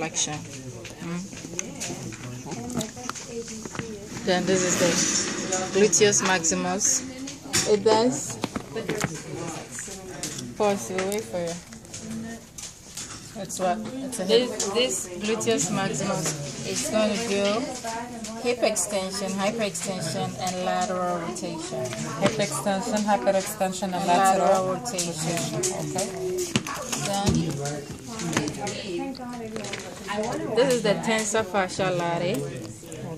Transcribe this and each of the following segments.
flexion. Then this is the gluteus maximus. It does. Pause. We'll wait for you. It's what? It's a This gluteus maximus is going to do hip extension, hyperextension, and lateral rotation. hip extension, hyperextension, and Lateral lateral rotation. Okay. Then this is the tensor fascia latae,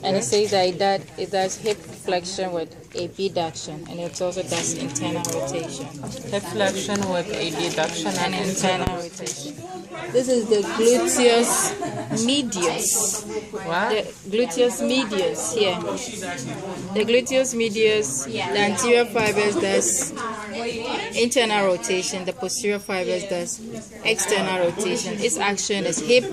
and it says that it does hip flexion with abduction, and it also does internal rotation. Hip flexion with abduction And and internal rotation. This is the gluteus medius. What? The gluteus medius here. The gluteus medius, the anterior fibers does internal rotation, the posterior fibers does external rotation. Its action is hip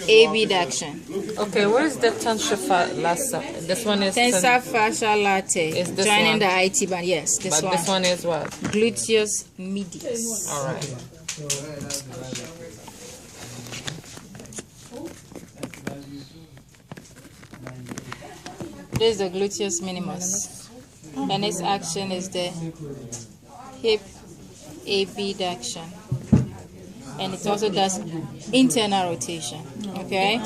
abduction. Okay, where is the tensor fascia? This one is Tensor fascia latae Is this joining one? the IT band. Yes, this but one. this one is what? Gluteus medius. All right. This is the gluteus minimus, and its action is the hip abduction, and it also does internal rotation. Okay.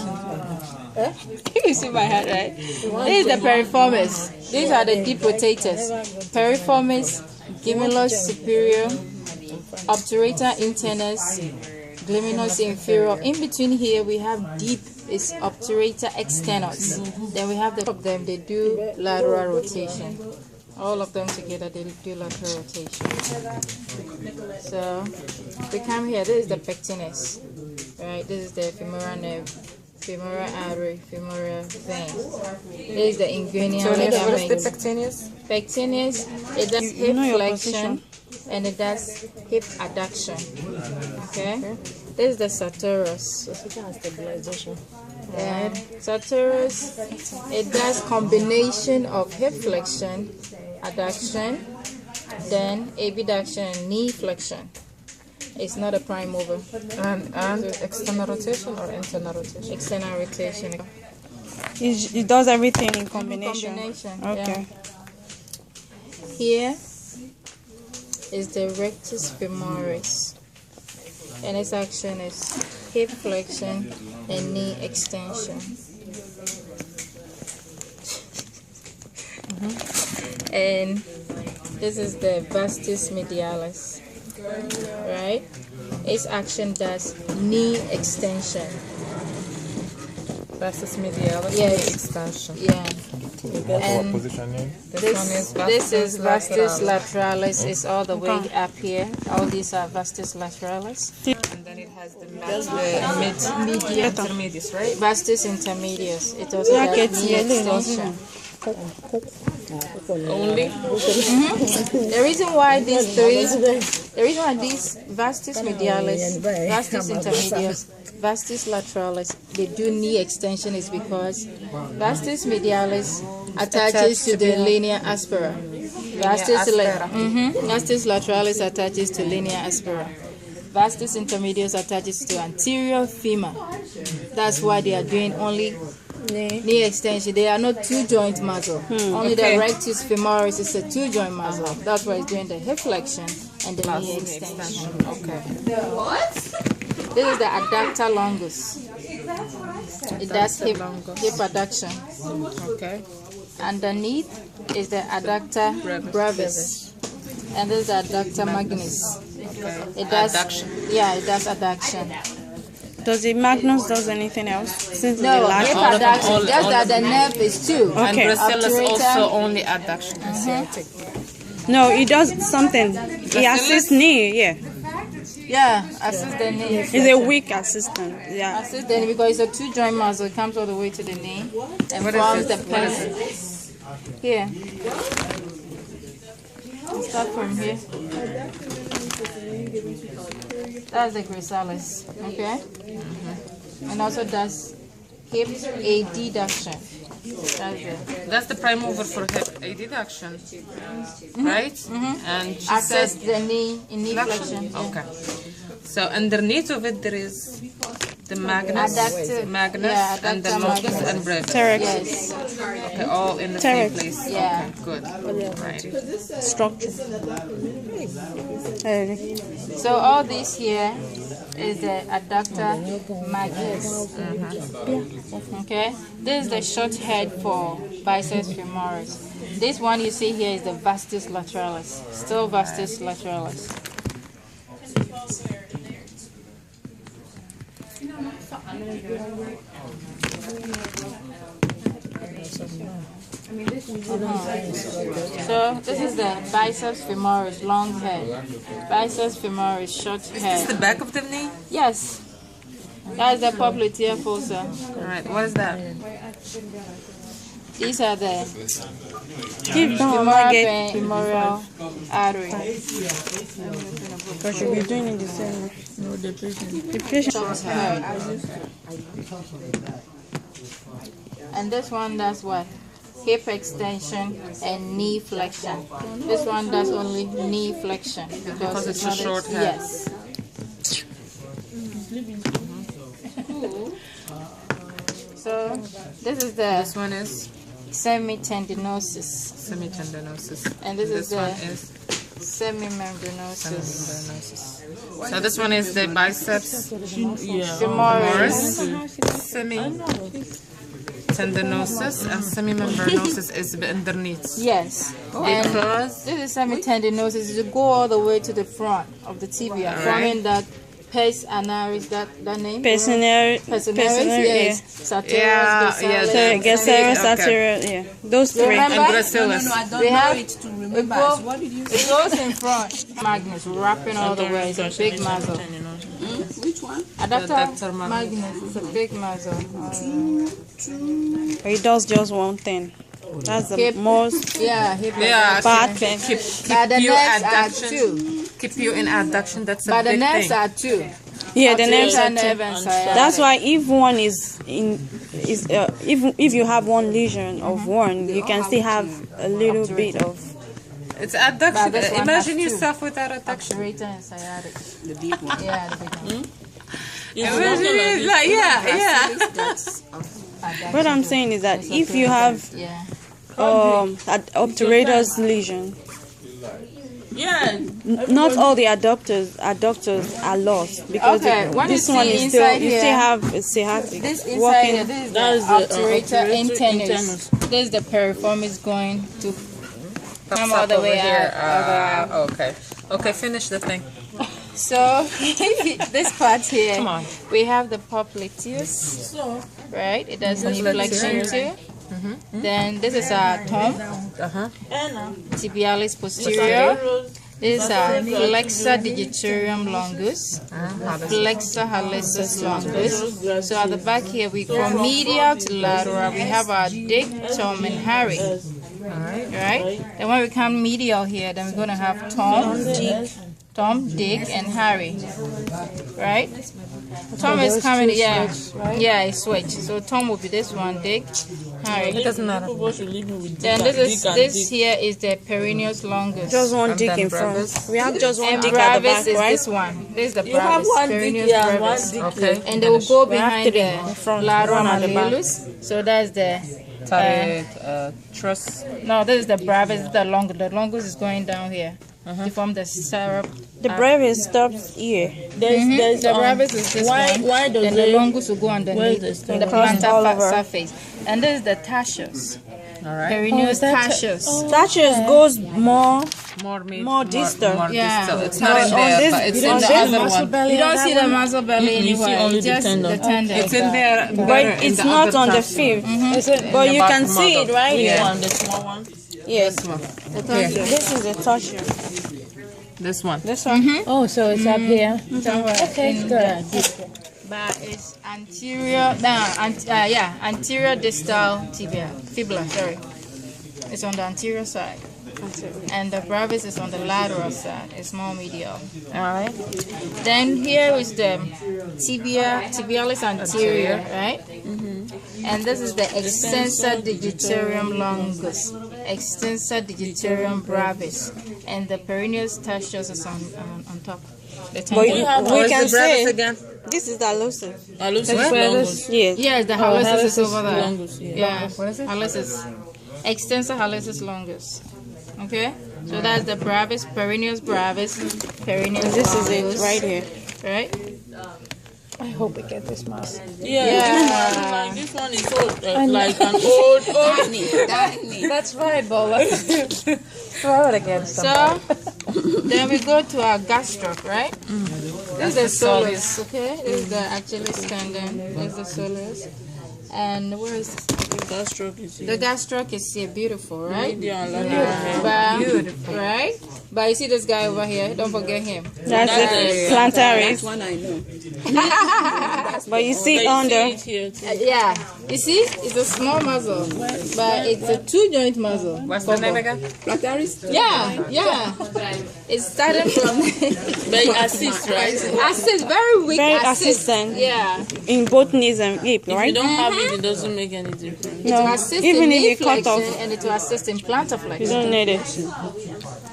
You see my hand, right? This is the piriformis. These are the deep rotators. Piriformis, gemellus superior, obturator internus, gleminus inferior. In between here, we have deep is obturator externus. Then we have the of them. They do lateral rotation. All of them together, they do lateral rotation. So we come here. This is the pectinis, right? This is the femoral nerve, femoral artery, femoral vein. This is the inguinal So what is the ligament. pectineus? Pectinis, it does hip know your flexion and it does hip adduction. Okay? This is the sartorius. And sartorius, it does combination of hip flexion, adduction, then abduction and knee flexion. It's not a prime mover. And external rotation or internal rotation? External rotation. It does everything in combination. Combination. Okay. Yeah. Here is the rectus femoris, and its action is hip flexion and knee extension. And this is the vastus medialis, right? Its action does knee extension. Vastus medialis, Yes. knee extension. Yeah. What And position name? this is vastus lateralis. It's all the way up here. All these are vastus lateralis. And then it has the intermedius, right? Vastus intermedius. It also does knee extension. Only? The reason why these vastus medialis, vastus intermedius, vastus lateralis, they do knee extension is because vastus medialis attaches to the linea aspera. Vastus lateralis attaches to linea aspera. Vastus intermedius attaches to anterior femur. That's why they are doing only knee extension. They are not two joint muscle. Only the rectus femoris is a two joint muscle. That's why it's doing the hip flexion and the knee extension. Okay. This is the adductor longus. It does hip adduction. Okay. Underneath is the adductor brevis, and this is the adductor magnus. It does Adduction. Yeah, it does adduction. Does the Magnus does anything else? Since No, the last hip one. adduction. Just that the nerve is two. And Okay. gracilis Obturator. also only adduction. No, it does something. It assists knee, yeah. Yeah, assist the knee. It's a weak assistant, yeah. Assist the knee because it's a two joint muscle. It comes all the way to the knee and What is forms it? the What is pelvis. Here. Start from here. That's the gracilis, okay? And also does hip adduction. That's it. That's the prime mover for hip adduction, right? And she Assist said the knee in knee flexion. flexion. Okay. So underneath of it there is The magnus, Adductor. magnus, Yeah, and the adductor locus magnus. and brevis. Terex Yes. Okay, all in the same Terex. place. Yeah. Okay, good. Right. structure. So all this here is the adductor magnus. Okay. This is the short head for biceps femoris. This one you see here is the vastus lateralis. Still vastus lateralis. So this is the biceps femoris, long head. Biceps femoris, short Is head. the back of the knee? Yes. That's the popliteal fossa. All right. What is that? These are the Keep down, femoral get vein, femoral artery. because you'll be doing it the same way. No, the patient. Short head. And this one does what? Hip extension and knee flexion. This one does only knee flexion because it's a not short head. Yes. So this is This the one is semitendinosus, semitendinosus. and this is the one is semimembranosus. semimembranosus. So this one is the biceps Femoris. Semitendinosus and semimembranosus is underneath. Yes. And Because this is semitendinosus. You go all the way to the front of the tibia, forming that pes anaris, that name? Personal, Personalis, yes. Sartorius, Yeah, Gossalis, yeah, and Gesserius, Okay. arterial, yeah. Those three. Remember? and gracilis. I don't We know have- it to It, remember. go, What did you it goes in front. Magnus, wrapping all the way. It's a big muscle. Which one? Adductor Adductor magnus. magnus is a big muscle. He does just one thing. That's the Hip. most Yeah, hip Yeah, bad thing. keep But the you nerves are adduction. two. Keep you in adduction. That's a But the big nerves thing. are two. Yeah, the nerves are Arterial nerve and sciatic. That's why if one is if you have one lesion of one, you can still have a little bit of. It's But adduction. this one Imagine has two. yourself without adduction. Obturator and sciatic. The big one. Yeah, the big one. Imagine it's like yeah. That's What I'm saying is that if you have Yeah. obturator's lesion, not all the adductors are lost because Okay, what this you one see is still inside you here- still have a sciatic This inside walking. here, this is the obturator internus. This is the piriformis going to come all the way out. Okay. Okay, finish the thing. So this part here, Come on. we have the popliteus, right? It does knee flexion too. Then this is our thumb, Uh-huh. tibialis posterior. This is our flexor digitorum longus, flexor hallucis longus. So at the back here, we go medial to lateral. We have our dick, Tom, and Harry. Right? Then when we come medial here, then we're going to have Tom, Dick, and Harry. Right? Tom is coming, yeah. Yeah, it's switch. So Tom will be this one, Dick, Harry. It doesn't matter. Then this here is the perineus longus. Just one And dick then in front. brevis. We have just one And dick at the brevis back, is right? this one. This is the You have brevis, one dick perineus here and one brevis. dick Okay. here. And they will go We have behind three the in front, lateral one at the back. malleolus. So that's the Tariq, truss. no, this is the brevis, the longus. The longus is going down here to form the syrup. The brevis stops here. There's The brevis is this one. why does Then the it- longus will go underneath the the Across all plantar over. surface. And this is the tascius. All right. Perineus tascius. Statues goes more. More distal. More Yeah. distal. It's not in on there, this- but it's you in don't the see other muscle one. belly You don't on see that the one? muscle belly anywhere. It's just the tendon. It's in there. But better in it's the not other on the tabs. fifth. In But the you can bottom see it model. right Yeah. here. The small one. Yes. This one. This is the tascia. This one. This one. Oh, so it's up here. Okay, good. But it's anterior, anterior distal tibia, fibula, sorry. It's on the anterior side. And the brevis is on the lateral side. It's more medial. Alright. Then here is the tibialis anterior, right? And this is the extensor digitorum longus, extensor digitorum brevis, and the perineus tascius is on top. The But tendon. we can the brevis say again? this is the hallucis. Hallucis longus. Yes. Yes, the hallucis is over there. Longus, yeah. Yeah, hallucis. Extensor hallucis longus. Okay? So that's the brevis, perennial brevis, perennial This is it longus, right here. right? I hope we get this mouse. Yeah. Like this one is old, like an old. That's right, Bola. Throw it again. So then we go to our gastroc, right? This is the soleus, okay? This is the Achilles tendon. This is the soleus. And where is Gastroc is the gastroc is here, beautiful, right? median lateral. But, right? But you see this guy over here, don't forget him. That's it. Plantaris. One I know. But you see under. It here too. Yeah, you see, it's a small muscle, but it's a two-joint muscle. What's the name again? Yeah. It's starting from But it assists, right? assist, very weak Very assist. assistant. Yeah, In both knees and hip, If you right? don't have it, it doesn't make any difference. to No. assist Even in if knee you cut flexion off, and it will assist in plantar you flexion. don't need it.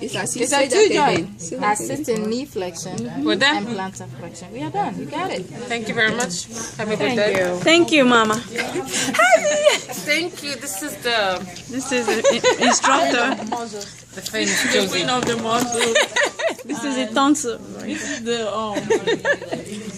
It's a two-joint. Assist in knee flexion We're and done. plantar flexion. We are done. You got it. Thank you very much. Have a good day. Thank you, Mama. Thank you. This is the This is the instructor. famous The Josie. queen of the muscle. This is the tonsil. This is the